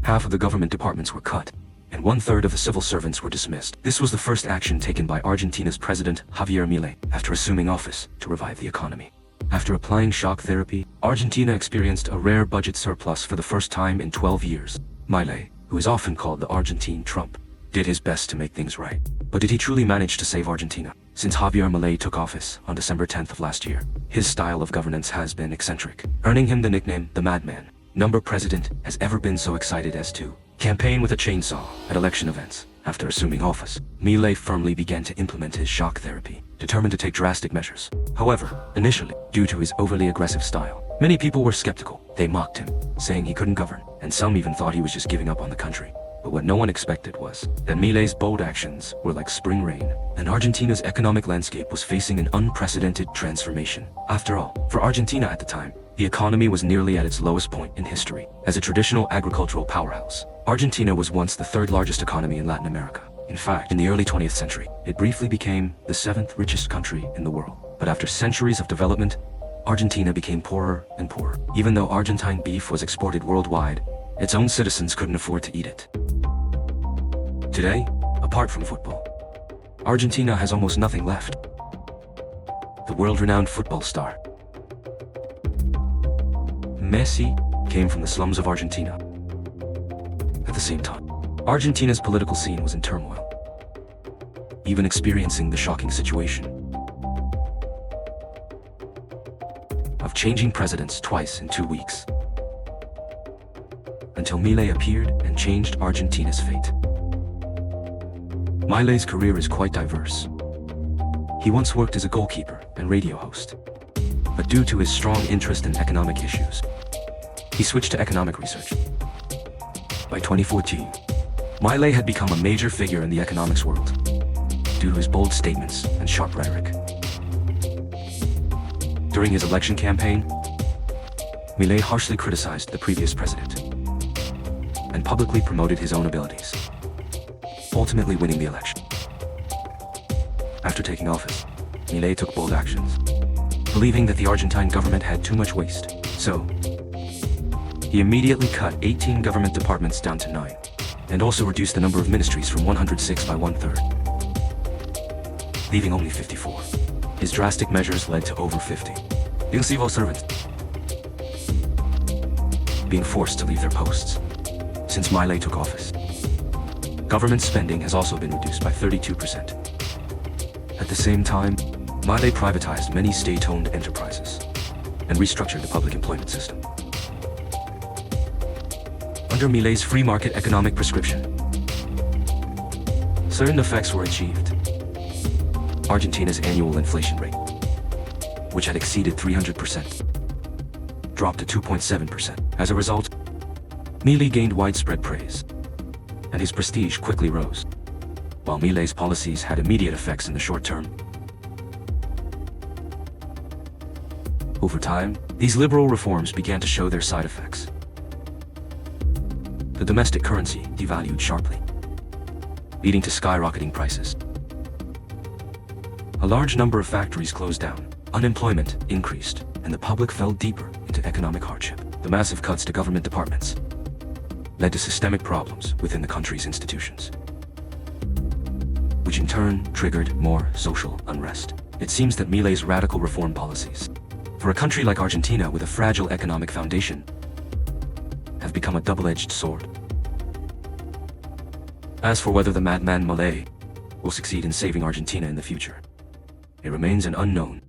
Half of the government departments were cut, and 1/3 of the civil servants were dismissed. This was the first action taken by Argentina's president Javier Milei after assuming office to revive the economy. After applying shock therapy, Argentina experienced a rare budget surplus for the first time in 12 years. Milei, who is often called the Argentine Trump, did his best to make things right. But did he truly manage to save Argentina? Since Javier Milei took office on December 10th of last year, his style of governance has been eccentric, earning him the nickname the Madman. No president has ever been so excited as to campaign with a chainsaw at election events. After assuming office, Milei firmly began to implement his shock therapy, determined to take drastic measures. However, initially, due to his overly aggressive style, many people were skeptical. They mocked him, saying he couldn't govern, and some even thought he was just giving up on the country. But what no one expected was that Milei's bold actions were like spring rain, and Argentina's economic landscape was facing an unprecedented transformation. After all, for Argentina at the time, the economy was nearly at its lowest point in history. As a traditional agricultural powerhouse, Argentina was once the third largest economy in Latin America. In fact, in the early 20th century, it briefly became the 7th richest country in the world. But after centuries of development, Argentina became poorer and poorer. Even though Argentine beef was exported worldwide, its own citizens couldn't afford to eat it. Today, apart from football, Argentina has almost nothing left. The world-renowned football star Messi came from the slums of Argentina. At the same time, Argentina's political scene was in turmoil, even experiencing the shocking situation of changing presidents twice in 2 weeks, until Milei appeared and changed Argentina's fate. Milei's career is quite diverse. He once worked as a goalkeeper and radio host, but due to his strong interest in economic issues, he switched to economic research. By 2014, Milei had become a major figure in the economics world due to his bold statements and sharp rhetoric. During his election campaign, Milei harshly criticized the previous president and publicly promoted his own abilities, ultimately winning the election. After taking office, Milei took bold actions, believing that the Argentine government had too much waste. So, he immediately cut 18 government departments down to 9, and also reduced the number of ministries from 106 by 1/3, leaving only 54. His drastic measures led to over 50 civil servants being forced to leave their posts. Since Milei took office, government spending has also been reduced by 32%. At the same time, Milei privatized many state-owned enterprises and restructured the public employment system. Under Milei's free market economic prescription, certain effects were achieved. Argentina's annual inflation rate, which had exceeded 300%, dropped to 2.7%. As a result, Milei gained widespread praise, and his prestige quickly rose. While Milei's policies had immediate effects in the short term, over time, these liberal reforms began to show their side effects. The domestic currency devalued sharply, leading to skyrocketing prices. A large number of factories closed down, unemployment increased, and the public fell deeper into economic hardship. The massive cuts to government departments led to systemic problems within the country's institutions, which in turn triggered more social unrest. It seems that Milei's radical reform policies, for a country like Argentina with a fragile economic foundation, have become a double-edged sword. As for whether the Madman Milei will succeed in saving Argentina in the future, it remains an unknown.